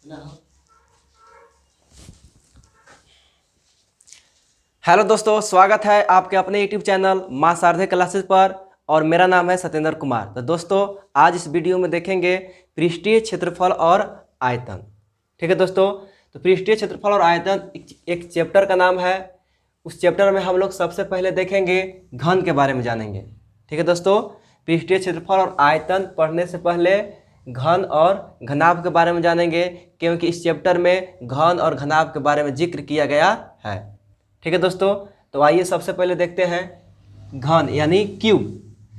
Hello दोस्तों, स्वागत है आपके अपने यूट्यूब चैनल मां शारदे क्लासेस पर और मेरा नाम है सत्येंद्र कुमार। तो दोस्तों, आज इस वीडियो में देखेंगे पृष्ठीय क्षेत्रफल और आयतन। ठीक है दोस्तों, तो पृष्ठीय क्षेत्रफल और आयतन एक चैप्टर का नाम है। उस चैप्टर में हम लोग सबसे पहले देखेंगे घन के बारे में जानेंगे। ठीक है दोस्तों, पृष्ठीय क्षेत्रफल और आयतन पढ़ने से पहले घन और घनाभ के बारे में जानेंगे, क्योंकि इस चैप्टर में घन और घनाभ के बारे में जिक्र किया गया है। ठीक है दोस्तों, तो आइए सबसे पहले देखते हैं घन यानी क्यूब,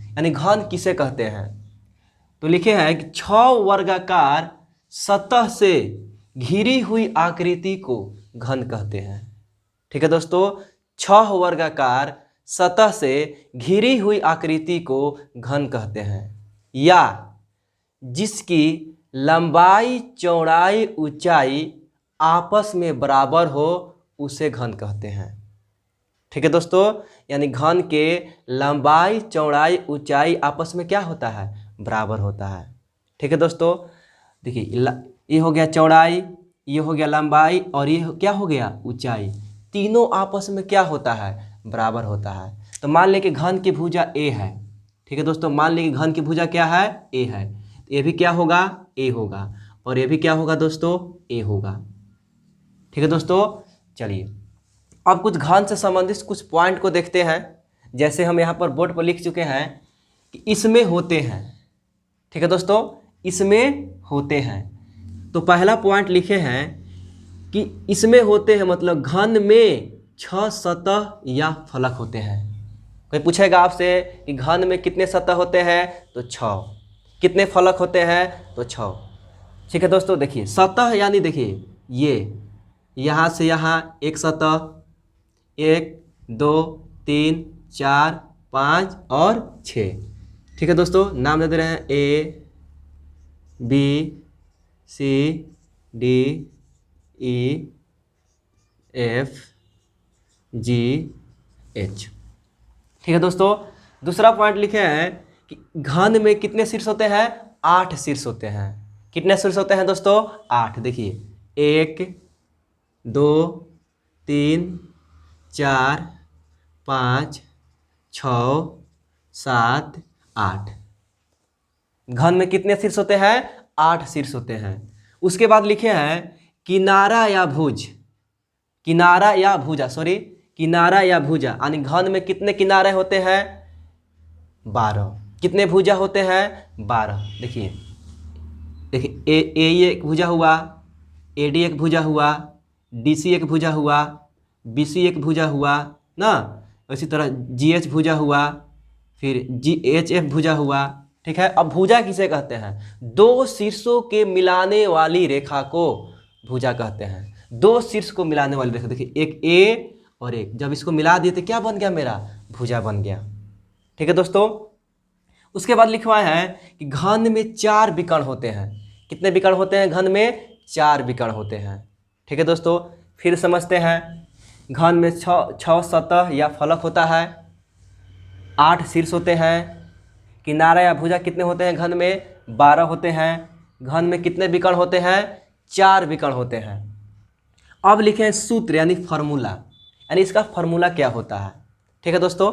यानी घन किसे कहते हैं। तो लिखे हैं कि 6 वर्गाकार सतह से घिरी हुई आकृति को घन कहते हैं। ठीक है दोस्तों, 6 वर्गाकार सतह से घिरी हुई आकृति को घन कहते हैं, या जिसकी लंबाई चौड़ाई ऊंचाई आपस में बराबर हो उसे घन कहते हैं। ठीक है दोस्तों, यानी घन के लंबाई चौड़ाई ऊंचाई आपस में क्या होता है, बराबर होता है। ठीक है दोस्तों, देखिए ये हो गया चौड़ाई, ये हो गया लंबाई और ये क्या हो गया ऊंचाई, तीनों आपस में क्या होता है, बराबर होता है। तो मान लें कि घन की भुजा ए है। ठीक है दोस्तों, मान लें कि घन की भुजा क्या है, ए है। तो ये भी क्या होगा, ए होगा, और ये भी क्या होगा दोस्तों, ए होगा। ठीक है दोस्तों, चलिए अब कुछ घन से संबंधित कुछ पॉइंट को देखते हैं। जैसे हम यहाँ पर बोर्ड पर लिख चुके हैं कि इसमें होते हैं। ठीक है दोस्तों, इसमें होते हैं। तो पहला पॉइंट लिखे हैं कि इसमें होते हैं मतलब घन में 6 सतह या फलक होते हैं। कोई पूछेगा आपसे कि घन में कितने सतह होते हैं, तो 6। कितने फलक होते हैं, तो 6। ठीक है दोस्तों, देखिए सतह यानी देखिए ये यहाँ से यहाँ एक सतह, 1 2 3 4 5 और 6। ठीक है दोस्तों, नाम दे दे रहे हैं A B C D E F G H. ठीक है दोस्तों, दूसरा पॉइंट लिखे हैं कि घन में कितने शीर्ष होते हैं, 8 शीर्ष होते हैं। कितने शीर्ष होते हैं दोस्तों, 8। देखिए 1 2 3 4 5 6 7 8। घन में कितने शीर्ष होते हैं, 8 शीर्ष होते हैं। उसके बाद लिखे हैं किनारा या भुज, किनारा या भुजा, सॉरी किनारा या भुजा, यानी घन में कितने किनारे होते हैं, 12। कितने भुजा होते हैं, 12। देखिए देखिए ए एक भुजा हुआ, ए डी एक भुजा हुआ, डी सी एक भुजा हुआ, बी सी एक भुजा हुआ ना, इसी तरह जी एच भुजा हुआ, फिर जी एच एफ भुजा हुआ। ठीक है, अब भुजा किसे कहते हैं, 2 शीर्षों के मिलाने वाली रेखा को भुजा कहते हैं। 2 शीर्ष को मिलाने वाली रेखा, देखिए एक ए और एक, जब इसको मिला दिए तो क्या बन गया, मेरा भुजा बन गया। ठीक है दोस्तों, उसके बाद लिखवाए हैं कि घन में 4 विकर्ण होते हैं। कितने विकर्ण होते हैं, घन में 4 विकर्ण होते हैं। ठीक है दोस्तों, फिर समझते हैं। घन में 6 सतह या फलक होता है, 8 शीर्ष होते हैं। किनारा या भुजा कितने होते हैं, घन में 12 होते हैं। घन में कितने विकर्ण होते हैं, 4 विकर्ण होते हैं। अब लिखे हैं सूत्र यानी फार्मूला, यानी इसका फार्मूला क्या होता है। ठीक है दोस्तों,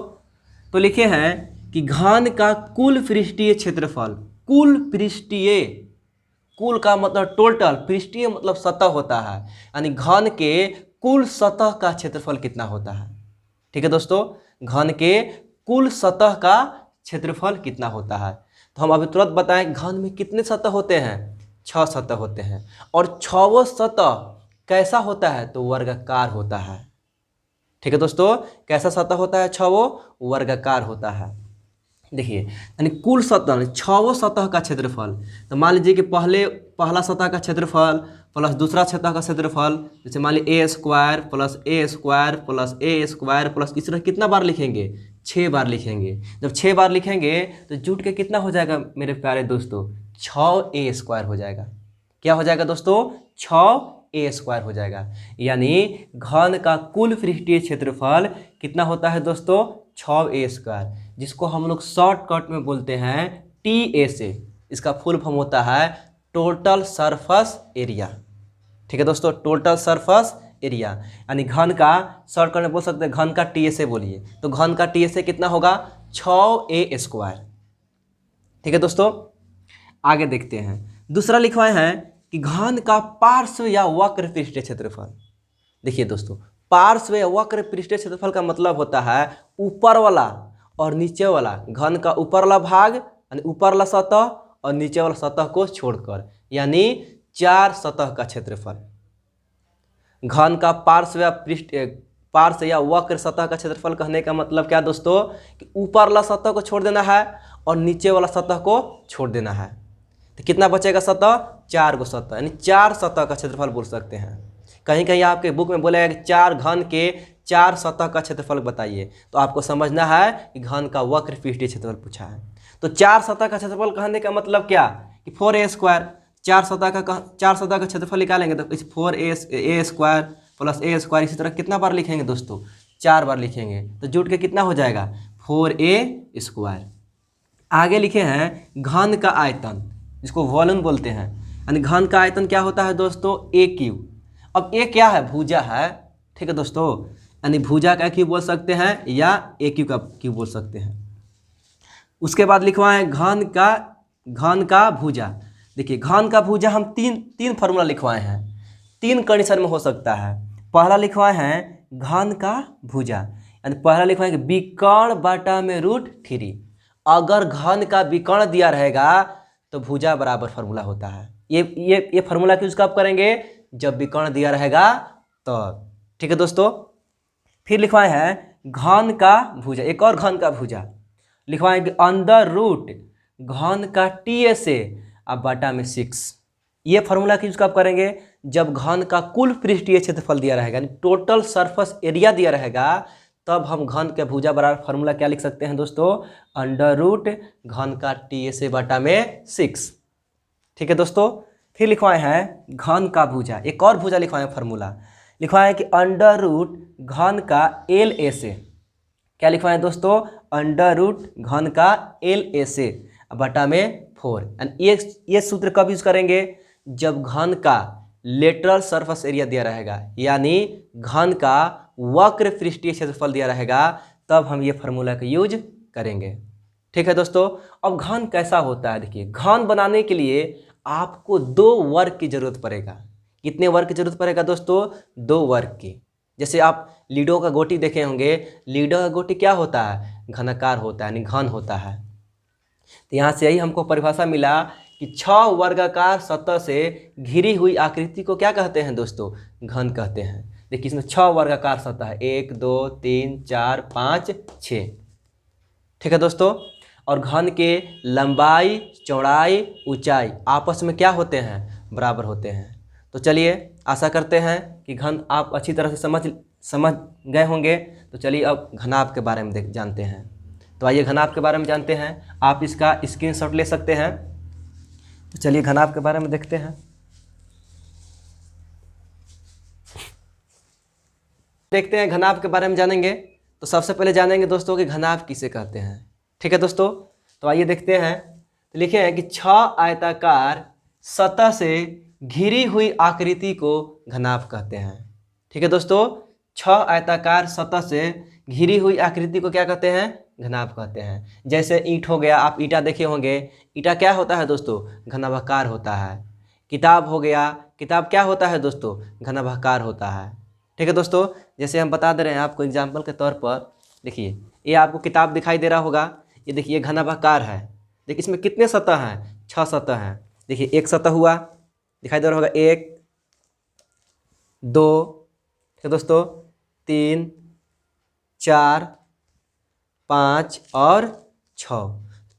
तो लिखे हैं कि घन का कुल पृष्ठीय क्षेत्रफल, कुल पृष्ठीय, कुल का मतलब टोटल, पृष्ठीय मतलब सतह होता है, यानी घन के कुल सतह का क्षेत्रफल कितना होता है। ठीक है दोस्तों, घन के कुल सतह का क्षेत्रफल कितना होता है। तो हम अभी तुरंत बताएं घन में कितने सतह होते हैं, 6 सतह होते हैं। और 6वां सतह कैसा होता है, तो वर्गाकार होता है। ठीक है दोस्तों, कैसा सतह होता है, 6वां वर्गाकार होता है। देखिए यानी कुल सतह 6वां सतह का क्षेत्रफल, तो मान लीजिए कि पहला सतह का क्षेत्रफल प्लस दूसरा सतह का क्षेत्रफल, जैसे मान लीजिए A² plus A² plus A² plus इस तरह कितना बार लिखेंगे, 6 बार लिखेंगे। जब 6 बार लिखेंगे तो जुट के कितना हो जाएगा मेरे प्यारे दोस्तों, 6A² हो जाएगा। क्या हो जाएगा दोस्तों, 6A² हो जाएगा। यानी घन का कुल पृष्ठीय क्षेत्रफल कितना होता है दोस्तों, 6A², जिसको हम लोग शॉर्टकट में बोलते हैं TA से। इसका फुल फॉर्म होता है टोटल सरफेस एरिया। ठीक है दोस्तों, टोटल सरफेस एरिया, यानी घन का शॉर्टकट में बोल सकते हैं घन का टीएसए बोलिए, तो घन का टीएसए कितना होगा 6a²। ठीक है दोस्तों, आगे देखते हैं। दूसरा लिखवाए हैं कि घन का पार्श्व या वक्र पृष्ठीय क्षेत्रफल। देखिए दोस्तों, पार्श्व या वक्र पृष्ठीय क्षेत्रफल का मतलब होता है ऊपर वाला और नीचे वाला, घन का ऊपर वाला भाग यानी ऊपर वाला सतह और नीचे वाला सतह को छोड़कर, यानी 4 सतह का क्षेत्रफल। घन का पार्श्व या वक्र सतह का क्षेत्रफल कहने का मतलब क्या दोस्तों, कि ऊपर वाला सतह को छोड़ देना है और नीचे वाला सतह को छोड़ देना है, तो कितना बचेगा सतह, 4 गो सतह, यानी 4 सतह का क्षेत्रफल बोल सकते हैं। कहीं कहीं आपके बुक में बोलेगा कि 4 घन के 4 सतह का क्षेत्रफल बताइए, तो आपको समझना है कि घन का वक्र पृष्ठीय क्षेत्रफल पूछा है। तो 4 सतह का क्षेत्रफल कहने का मतलब क्या, कि 4a²। 4 सतह का क्षेत्रफल निकालेंगे तो इस 4a² प्लस a², इसी तरह कितना बार लिखेंगे दोस्तों, 4 बार लिखेंगे, तो जुट के कितना हो जाएगा 4a²। आगे लिखे हैं घन का आयतन, जिसको वॉल्यूम बोलते हैं, यानी घन का आयतन क्या होता है दोस्तों, a³। अब a क्या है, भुजा है। ठीक है दोस्तों, यानी भुजा का क्यूब बोल सकते हैं या a³ का क्यूब बोल सकते हैं। उसके बाद लिखवाएं घन का भुजा। देखिए घन का भुजा हम तीन फार्मूला लिखवाए हैं, 3 कंडीशन में हो सकता है। पहला लिखवाए हैं घन का भुजा, यानी पहला लिखवाएंगे विकर्ण बटा में √3। अगर घन का विकर्ण दिया रहेगा तो भुजा बराबर फार्मूला होता है। ये फार्मूला यूज कब करेंगे, जब विकर्ण दिया रहेगा तो। ठीक है दोस्तों, फिर लिखवाए हैं घन का भुजा, एक और घन का भुजा लिखवाएंगे √, घन का टीएसए अब बटा में 6। ये फार्मूला यूज कब करेंगे, जब घन का कुल पृष्ठीय क्षेत्रफल दिया रहेगा, यानी टोटल सरफेस एरिया दिया रहेगा, तब हम घन के भुजा बराबर फार्मूला क्या लिख सकते हैं दोस्तों, √, घन का टीएसए बटा में 6। ठीक है दोस्तों, फिर लिखवाए हैं घन का भुजा, एक और भुजा लिखवाए हैं, फार्मूला लिखवाए कि √, घन का LSA। क्या लिखवाए हैं दोस्तों, √, घन का LSA बटा में 4। एंड ये सूत्र कब यूज करेंगे, जब घन का लेटरल सरफेस एरिया दिया रहेगा, यानी घन का वक्र पृष्ठीय क्षेत्रफल दिया रहेगा, तब हम ये फार्मूला का यूज करेंगे। ठीक है दोस्तों, अब घन कैसा होता है, देखिए घन बनाने के लिए आपको 2 वर्ग की जरूरत पड़ेगा। कितने वर्ग की जरूरत पड़ेगा दोस्तों, 2 वर्ग की। जैसे आप लीडो का गोटी देखे होंगे, लीडो का गोटी क्या होता है, घनाकार होता है, यानी घन होता है। तो यहाँ से यही हमको परिभाषा मिला कि 6 वर्गाकार सतह से घिरी हुई आकृति को क्या कहते हैं दोस्तों, घन कहते हैं। देखिए इसमें 6 वर्गाकार सतह है, 1 2 3 4 5 6। ठीक है दोस्तों, और घन के लंबाई चौड़ाई ऊंचाई आपस में क्या होते हैं, बराबर होते हैं। तो चलिए आशा करते हैं कि घन आप अच्छी तरह से समझ गए होंगे। तो चलिए अब घनाभ के बारे में जानते हैं। तो आइए घनाभ के बारे में जानते हैं, आप इसका स्क्रीनशॉट ले सकते हैं। तो चलिए घनाभ के बारे में देखते हैं। देखते हैं घनाभ के बारे में जानेंगे। तो सबसे पहले जानेंगे दोस्तों कि घनाभ किसे कहते हैं। ठीक है दोस्तों, तो आइए देखते हैं। तो लिखे हैं कि 6 आयताकार सतह से घिरी हुई आकृति को घनाभ कहते हैं। ठीक है दोस्तों, 6 आयताकार सतह से घिरी हुई आकृति को क्या कहते हैं, घनाभ कहते हैं। जैसे ईंट हो गया, आप ईंटा देखे होंगे, ईंटा क्या होता है दोस्तों, घनाभाकार होता है। किताब हो गया, किताब क्या होता है दोस्तों, घनाभाकार होता है। ठीक है दोस्तों, जैसे हम बता दे रहे हैं आपको एग्जाम्पल के तौर पर, देखिए ये आपको किताब दिखाई दे रहा होगा, ये देखिए ये घनाभाकार है। देखिए इसमें कितने सतह हैं, 6 सतह हैं। देखिए एक सतह हुआ, दिखाई दे रहा होगा, 1 2, ठीक है दोस्तों, 3 4 5 और 6।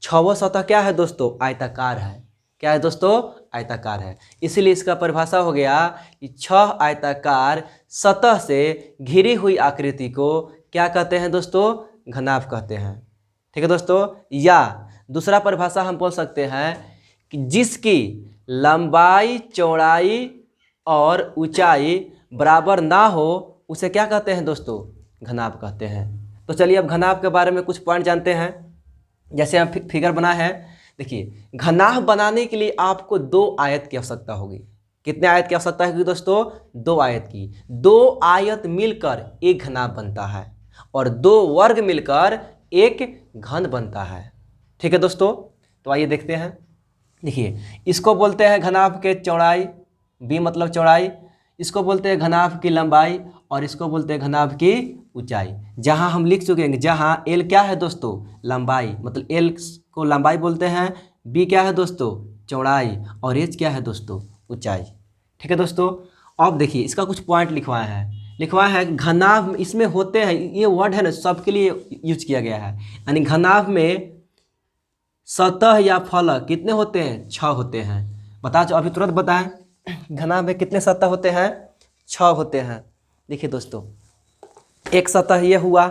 6वां सतह क्या है दोस्तों, आयताकार है। क्या है दोस्तों, आयताकार है। इसीलिए इसका परिभाषा हो गया कि 6 आयताकार सतह से घिरी हुई आकृति को क्या कहते हैं दोस्तों, घनाभ कहते हैं। ठीक है दोस्तों, या दूसरा परिभाषा हम बोल सकते हैं कि जिसकी लंबाई चौड़ाई और ऊंचाई बराबर ना हो उसे क्या कहते हैं दोस्तों, घनाभ कहते हैं। तो चलिए अब घनाभ के बारे में कुछ पॉइंट जानते हैं। जैसे हम फिगर बना है, देखिए घनाभ बनाने के लिए आपको 2 आयत की आवश्यकता होगी। कितने आयत की आवश्यकता है दोस्तों? 2 आयत की। 2 आयत मिलकर एक घनाभ बनता है और 2 वर्ग मिलकर एक घन बनता है। ठीक है दोस्तों, तो आइए देखते हैं। देखिए, इसको बोलते हैं घनाभ के चौड़ाई, बी मतलब चौड़ाई, इसको बोलते हैं घनाभ की लंबाई और इसको बोलते हैं घनाभ की ऊंचाई। जहां हम लिख चुके हैं, जहां एल क्या है दोस्तों? लंबाई, मतलब एल को लंबाई बोलते हैं, बी क्या है दोस्तों? चौड़ाई, और एच क्या है दोस्तों? ऊंचाई। ठीक है दोस्तों, अब देखिए इसका कुछ पॉइंट लिखवाया है घनाभ इसमें होते हैं, ये वर्ड है ना सबके लिए यूज किया गया है। यानी घनाभ में सतह या फलक कितने होते हैं? 6 होते हैं। बता अभी तुरंत बताएं, घनाभ में कितने सतह होते हैं? 6 होते हैं। देखिए दोस्तों, एक सतह ये हुआ,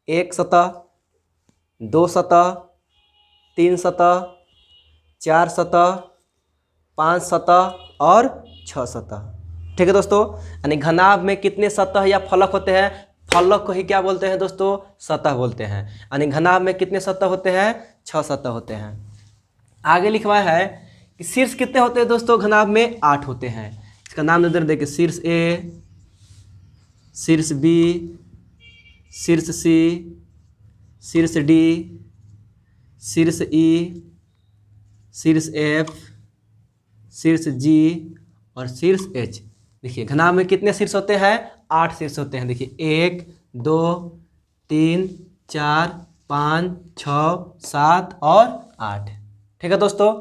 एक सतह, 2 सतह, 3 सतह, 4 सतह, 5 सतह और 6 सतह। ठीक है दोस्तों, यानी घनाभ में कितने सतह या फलक होते हैं? फलक को ही क्या बोलते हैं दोस्तों? सतह बोलते हैं। यानी घनाभ में कितने सतह होते हैं? 6 सतह होते हैं। आगे लिखवाया है कि शीर्ष कितने होते हैं दोस्तों? घनाभ में 8 होते हैं। इसका नाम दे देखिए, शीर्ष ए, शीर्ष बी, शीर्ष सी, शीर्ष डी, शीर्ष ई, शीर्ष एफ, शीर्ष जी और शीर्ष एच। देखिए घनाभ में कितने शीर्ष होते हैं? 8 शीर्ष होते हैं। देखिए 1 2 3 4 5 6 7 और 8। ठीक है दोस्तों,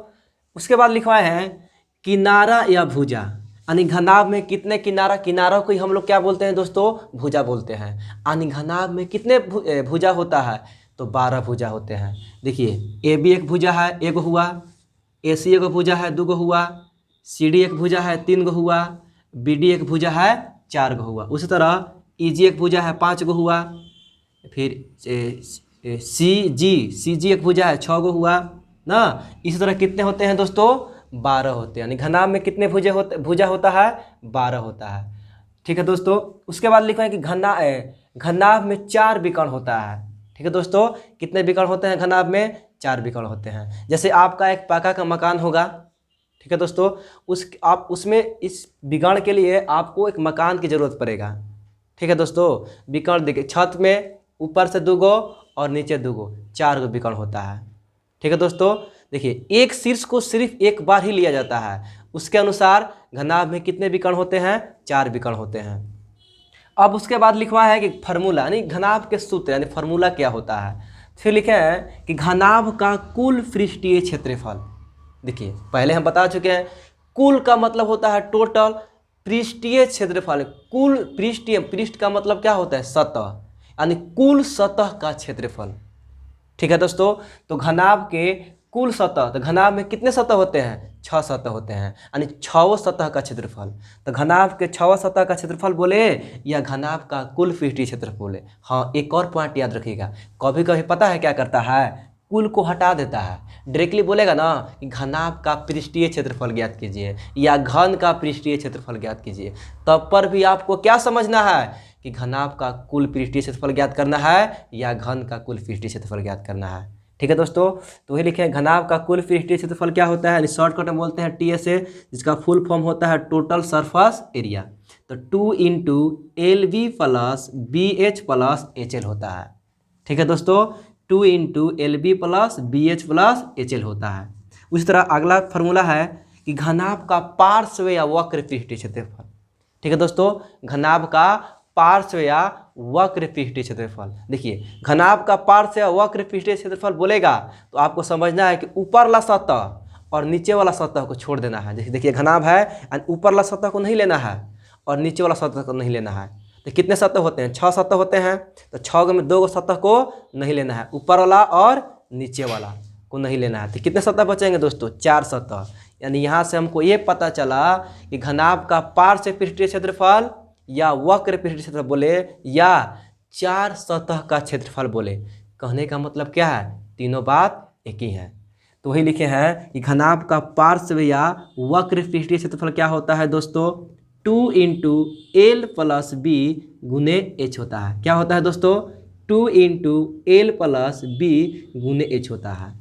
उसके बाद लिखवाए हैं किनारा या भुजा। यानी घनाभ में कितने किनारा? किनारों को ही हम लोग क्या बोलते हैं दोस्तों? भुजा बोलते हैं। यानी घनाभ में कितने भुजा होता है? तो 12 भुजा होते हैं। देखिए ए बी एक भुजा है, एगो हुआ, ए सी एक भुजा है, 2 गो हुआ, सी डी एक भुजा है, 3 गो हुआ, बी डी एक भुजा है, 4 गो हुआ। उसी तरह ई जी एक भुजा है, 5 गो हुआ, फिर सी जी एक भुजा है, 6 गो हुआ ना। इसी तरह कितने होते हैं दोस्तों? 12 होते हैं। यानी घनाभ में कितने भुजा होता है? 12 होता है। ठीक है दोस्तों, उसके बाद लिखा है कि घनाभ में 4 विकर्ण होता है। ठीक है दोस्तों, कितने विकर्ण होते हैं घनाभ में? 4 विकर्ण होते हैं। जैसे आपका एक पक्का का मकान होगा, ठीक है दोस्तों, आप उसमें इस विकर्ण के लिए आपको एक मकान की जरूरत पड़ेगा। ठीक है दोस्तों, विकर्ण देखिए, छत में ऊपर से 2 गो और नीचे 2 गो, 4 गो विकर्ण होता है। ठीक है दोस्तों, देखिए एक शीर्ष को सिर्फ एक बार ही लिया जाता है। उसके अनुसार घनाभ में कितने विकर्ण होते हैं? 4 विकर्ण होते हैं। अब उसके बाद लिखवा है कि फार्मूला, यानी घनाभ के सूत्र, यानी फार्मूला क्या होता है। फिर लिखे हैं कि घनाभ का कुल पृष्ठीय क्षेत्रफल। देखिए पहले हम बता चुके हैं, कुल का मतलब होता है टोटल, पृष्ठीय क्षेत्रफल कुल पृष्ठीय, पृष्ठ का मतलब क्या होता है? सतह, यानी कुल सतह का क्षेत्रफल। ठीक है दोस्तों, तो घनाभ के कुल सतह, तो घनाभ में कितने सतह होते हैं? 6 सतह होते हैं, यानी 6 सतह का क्षेत्रफल। तो घनाभ के 6 सतह का क्षेत्रफल बोले या घनाभ का कुल पृष्ठीय क्षेत्रफल बोले। हाँ, एक और पॉइंट याद रखिएगा, कभी कभी पता है क्या करता है? कुल को हटा देता है, डायरेक्टली बोलेगा ना कि घनाभ का पृष्ठीय क्षेत्रफल ज्ञात कीजिए या घन का पृष्ठीय क्षेत्रफल ज्ञात कीजिए, तब पर भी आपको क्या समझना है कि घनाभ का कुल पृष्ठीय क्षेत्रफल ज्ञात करना है या घन का कुल पृष्ठीय क्षेत्रफल ज्ञात करना है। ठीक है दोस्तों, तो वही लिखे घनाभ का कुल पृष्ठीय क्षेत्रफल क्या होता है? शॉर्टकट में बोलते हैं TSA, जिसका फुल फॉर्म होता है टोटल सरफेस एरिया। तो 2 × LB + BH + HL होता है। ठीक है दोस्तों, 2 × LB + BH + HL होता है। उसी तरह अगला फार्मूला है कि घनाभ का पार्श्व या वक्र पृष्ठीय क्षेत्रफल। ठीक है दोस्तों, घनाभ का पार्श्व या वक्र पृष्ठीय क्षेत्रफल। देखिए घनाभ का पार्श्व या वक्र पृष्ठीय क्षेत्रफल बोलेगा तो आपको समझना है कि ऊपर वाला सतह और नीचे वाला सतह को छोड़ देना है। देखिए घनाभ है, ऊपर वाला सतह को नहीं लेना है और नीचे वाला सतह को नहीं लेना है। तो कितने सतह होते हैं? 6 सतह होते हैं। तो 6 में 2 सतह को नहीं लेना है, ऊपर वाला और नीचे वाला को नहीं लेना है। तो कितने सतह बचेंगे दोस्तों? 4 सतह। यानी यहाँ से हमको ये पता चला कि घनाभ का पार्श्व पृष्ठीय क्षेत्रफल या वक्र पृष्ठीय क्षेत्रफल बोले या 4 सतह का क्षेत्रफल बोले, कहने का मतलब क्या है? तीनों बात एक ही है। तो वही लिखे हैं कि घनाभ का पार्श्व या वक्र पृष्ठीय क्षेत्रफल क्या होता है दोस्तों? 2 × L + B × H होता है। क्या होता है दोस्तों? 2 × L + B × H होता है।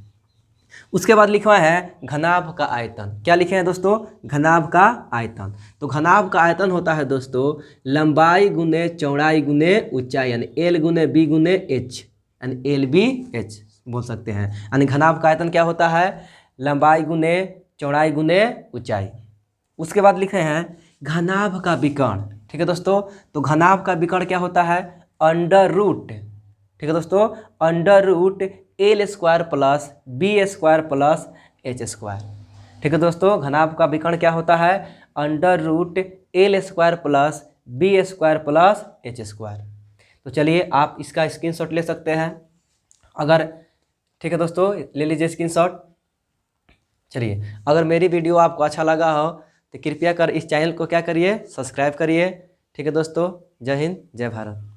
उसके बाद लिखा है घनाभ का आयतन। क्या लिखे हैं दोस्तों? घनाभ का आयतन। तो घनाभ का आयतन होता है दोस्तों लंबाई गुने चौड़ाई गुने ऊंचाई, यानी एल गुने बी गुने एच, यानी एल बी एच बोल सकते हैं। यानी घनाभ का आयतन क्या होता है? लंबाई गुने चौड़ाई गुने ऊंचाई। उसके बाद लिखे हैं घनाभ का विकर्ण। ठीक है दोस्तों, तो घनाभ का विकर्ण क्या होता है? अंडर रूट, ठीक है दोस्तों, under root L square plus B square plus H square. ठीक है दोस्तों, घनाभ का विकर्ण क्या होता है? Under root L square plus B square plus H square. तो चलिए आप इसका स्क्रीनशॉट ले सकते हैं अगर, ठीक है दोस्तों, ले लीजिए स्क्रीनशॉट। चलिए, अगर मेरी वीडियो आपको अच्छा लगा हो तो कृपया कर इस चैनल को क्या करिए? सब्सक्राइब करिए। ठीक है दोस्तों, जय हिंद जय भारत।